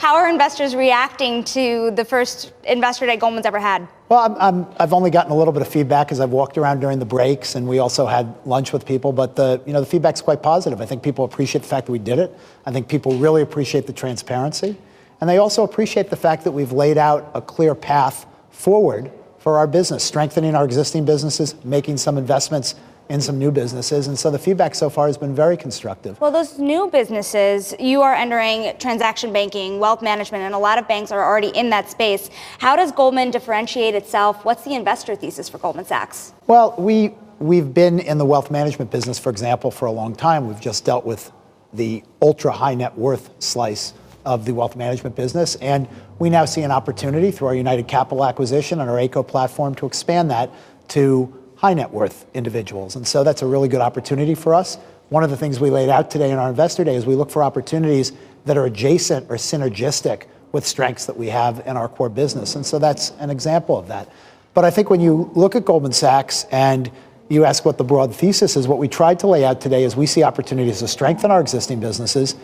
How are investors reacting to the first investor day Goldman's ever had? Well, I've only gotten a little bit of feedback as I've walked around during the breaks, and we also had lunch with people. But the feedback's quite positive. I think people appreciate the fact that we did it. I think people really appreciate the transparency, and they also appreciate the fact that we've laid out a clear path forward for our business, strengthening our existing businesses, making some investments in some new businesses. And so the feedback so far has been very constructive. Well, those new businesses, you are entering transaction banking, wealth management, and a lot of banks are already in that space. How does Goldman differentiate itself? What's the investor thesis for Goldman Sachs? Well, we've been in the wealth management business, for example, for a long time. We've just dealt with the ultra high net worth slice of the wealth management business. And we now see an opportunity through our United Capital acquisition and our ACO platform to expand that to high net worth individuals. And so that's a really good opportunity for us. One of the things we laid out today in our Investor Day is we look for opportunities that are adjacent or synergistic with strengths that we have in our core business. And so that's an example of that. But I think when you look at Goldman Sachs and you ask what the broad thesis is, what we tried to lay out today is we see opportunities to strengthen our existing businesses,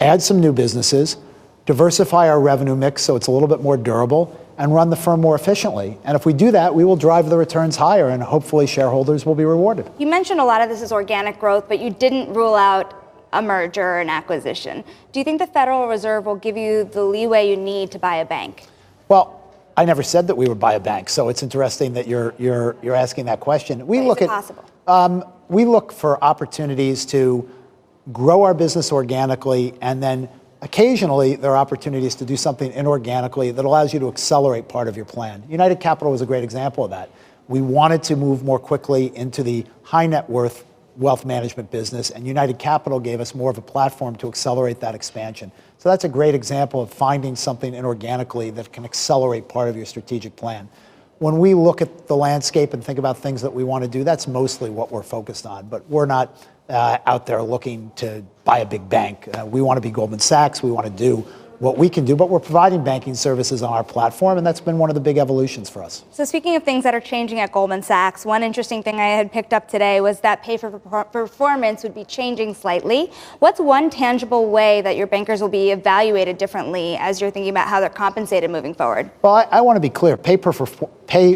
add some new businesses, diversify our revenue mix so it's a little bit more durable, and run the firm more efficiently. And if we do that, we will drive the returns higher, and hopefully shareholders will be rewarded. You mentioned a lot of this is organic growth, but you didn't rule out a merger or an acquisition. Do you think the Federal Reserve will give you the leeway you need to buy a bank? Well, I never said that we would buy a bank, so it's interesting that you're asking that question. We look at possible. We look for opportunities to grow our business organically, and then occasionally, there are opportunities to do something inorganically that allows you to accelerate part of your plan. United Capital was a great example of that. We wanted to move more quickly into the high net worth wealth management business, and United Capital gave us more of a platform to accelerate that expansion. So that's a great example of finding something inorganically that can accelerate part of your strategic plan. When we look at the landscape and think about things that we want to do, that's mostly what we're focused on, but we're not out there looking to buy a big bank. We want to be Goldman Sachs. We want to do what we can do, but we're providing banking services on our platform, and that's been one of the big evolutions for us. So speaking of things that are changing at Goldman Sachs, one interesting thing I had picked up today was that pay for performance would be changing slightly. What's one tangible way that your bankers will be evaluated differently as you're thinking about how they're compensated moving forward? Well, I want to be clear. Pay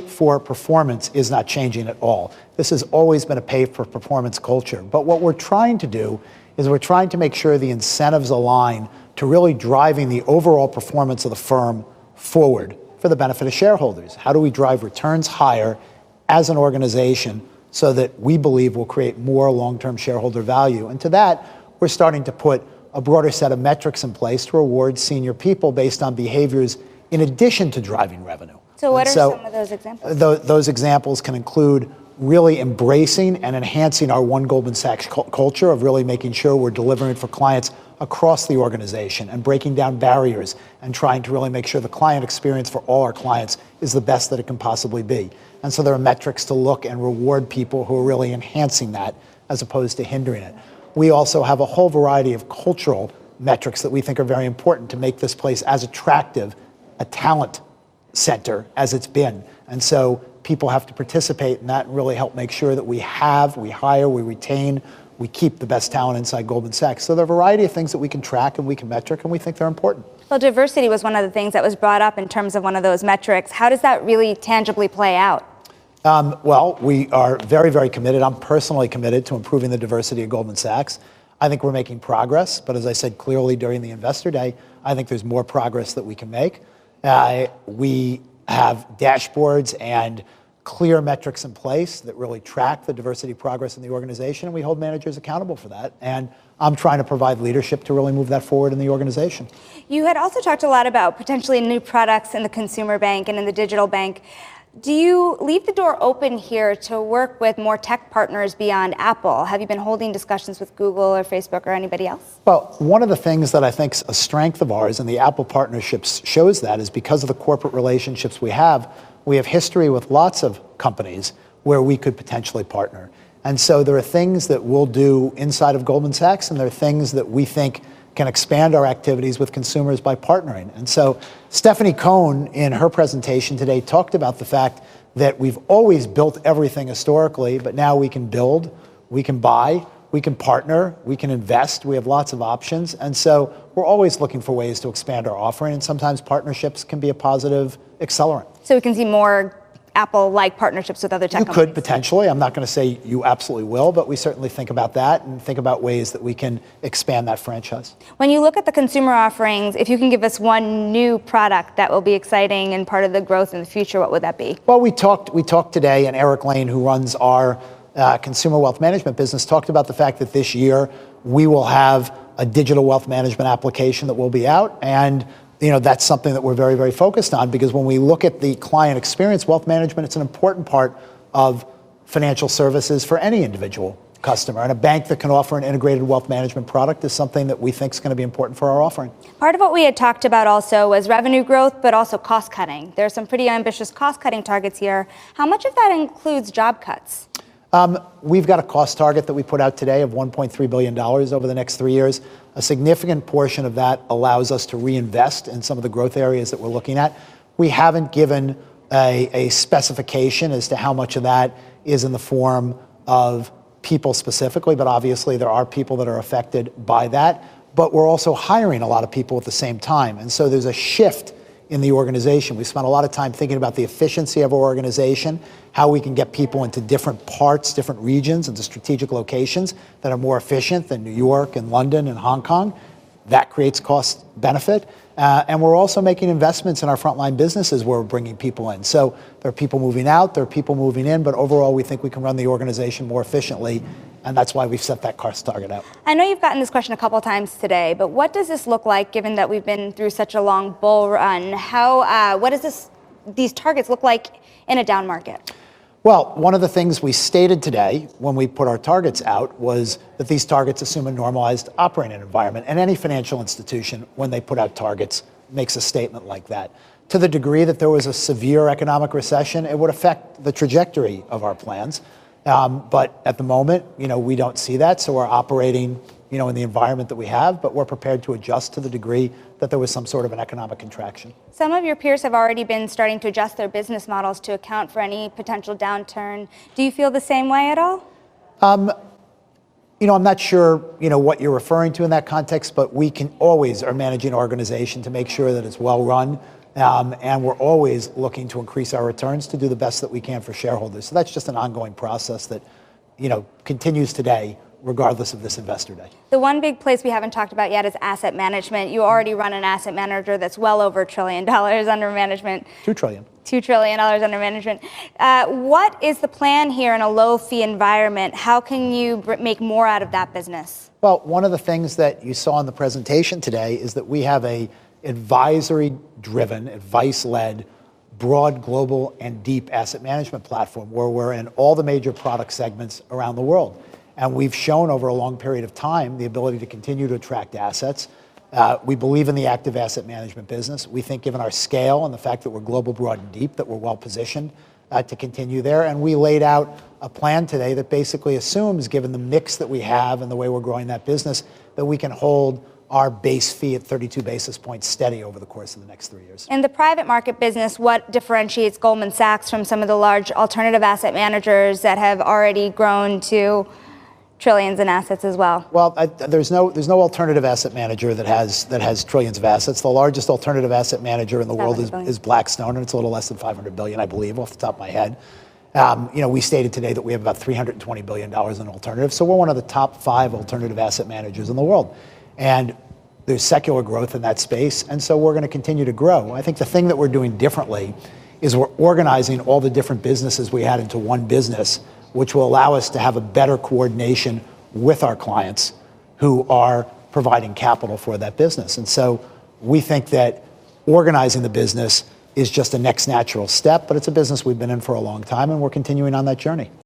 for performance is not changing at all. This has always been a pay for performance culture. But what we're trying to do is we're trying to make sure the incentives align to really driving the overall performance of the firm forward for the benefit of shareholders. How do we drive returns higher as an organization so that we believe will create more long-term shareholder value? And to that, we're starting to put a broader set of metrics in place to reward senior people based on behaviors in addition to driving revenue. So what are some of those examples? Those examples can include really embracing and enhancing our One Goldman Sachs culture of really making sure we're delivering for clients across the organization and breaking down barriers and trying to really make sure the client experience for all our clients is the best that it can possibly be. And so there are metrics to look and reward people who are really enhancing that as opposed to hindering it. We also have a whole variety of cultural metrics that we think are very important to make this place as attractive a talent center as it's been. And so people have to participate in that and really help make sure that we hire, we retain, we keep the best talent inside Goldman Sachs. So there are a variety of things that we can track and we can metric, and we think they're important. Well, diversity was one of the things that was brought up in terms of one of those metrics. How does that really tangibly play out? Well, we are very, very committed. I'm personally committed to improving the diversity of Goldman Sachs. I think we're making progress, but as I said clearly during the Investor Day, I think there's more progress that we can make. We have dashboards and clear metrics in place that really track the diversity progress in the organization, and we hold managers accountable for that. And I'm trying to provide leadership to really move that forward in the organization. You had also talked a lot about potentially new products in the consumer bank and in the digital bank. Do you leave the door open here to work with more tech partners beyond Apple? Have you been holding discussions with Google or Facebook or anybody else? Well, one of the things that I think is a strength of ours, and the Apple partnerships shows that, is because of the corporate relationships we have history with lots of companies where we could potentially partner. And so there are things that we'll do inside of Goldman Sachs, and there are things that we think can expand our activities with consumers by partnering. And so Stephanie Cohn, in her presentation today, talked about the fact that we've always built everything historically, but now we can build, we can buy, we can partner, we can invest, we have lots of options. And so we're we're always looking for ways to expand our offering, and sometimes partnerships can be a positive accelerant. So we can see more Apple-like partnerships with other tech companies? You could potentially. I'm not going to say you absolutely will, but we certainly think about that and think about ways that we can expand that franchise. When you look at the consumer offerings, if you can give us one new product that will be exciting and part of the growth in the future, what would that be? Well, we talked today, and Eric Lane, who runs our consumer wealth management business, talked about the fact that this year we will have a digital wealth management application that will be out, and that's something that we're very, very focused on, because when we look at the client experience, wealth management, it's an important part of financial services for any individual customer. And a bank that can offer an integrated wealth management product is something that we think is going to be important for our offering. Part of what we had talked about also was revenue growth, but also cost cutting. There are some pretty ambitious cost cutting targets here. How much of that includes job cuts? We've got a cost target that we put out today of $1.3 billion over the next 3 years. A significant portion of that allows us to reinvest in some of the growth areas that we're looking at. We haven't given a specification as to how much of that is in the form of people specifically, but obviously there are people that are affected by that. But we're also hiring a lot of people at the same time. And so there's a shift in the organization. We spent a lot of time thinking about the efficiency of our organization, how we can get people into different parts, different regions, into strategic locations that are more efficient than New York and London and Hong Kong. That creates cost benefit. And we're also making investments in our frontline businesses where we're bringing people in. So there are people moving out, there are people moving in, but overall we think we can run the organization more efficiently. And that's why we've set that cost target out. I know you've gotten this question a couple of times today, but what does this look like given that we've been through such a long bull run? What does these targets look like in a down market? Well, one of the things we stated today when we put our targets out was that these targets assume a normalized operating environment. And any financial institution, when they put out targets, makes a statement like that. To the degree that there was a severe economic recession, it would affect the trajectory of our plans. But at the moment, we don't see that. So we're operating, in the environment that we have, but we're prepared to adjust to the degree that there was some sort of an economic contraction. Some of your peers have already been starting to adjust their business models to account for any potential downturn. Do you feel the same way at all? I'm not sure, what you're referring to in that context, but we can always are managing our organization to make sure that it's well run. And we're always looking to increase our returns to do the best that we can for shareholders. So that's just an ongoing process that, continues today, regardless of this investor day. The one big place we haven't talked about yet is asset management. You already run an asset manager that's well over $1 trillion under management. $2 trillion. $2 trillion under management. What is the plan here in a low fee environment? How can you make more out of that business? Well, one of the things that you saw in the presentation today is that we have a advisory-driven, advice-led, broad, global, and deep asset management platform where we're in all the major product segments around the world. And we've shown over a long period of time the ability to continue to attract assets. We believe in the active asset management business. We think given our scale and the fact that we're global, broad, and deep, that we're well positioned to continue there. And we laid out a plan today that basically assumes, given the mix that we have and the way we're growing that business, that we can hold our base fee at 32 basis points steady over the course of the next 3 years. In the private market business, what differentiates Goldman Sachs from some of the large alternative asset managers that have already grown to trillions in assets as well? Well, there's no alternative asset manager that has trillions of assets. The largest alternative asset manager in the world is Blackstone, and it's a little less than $500 billion, I believe, off the top of my head. We stated today that we have about $320 billion in alternatives, so we're one of the top 5 alternative asset managers in the world. And there's secular growth in that space, and so we're going to continue to grow. I think the thing that we're doing differently is we're organizing all the different businesses we had into one business, which will allow us to have a better coordination with our clients who are providing capital for that business. And so we think that organizing the business is just a next natural step, but it's a business we've been in for a long time, and we're continuing on that journey.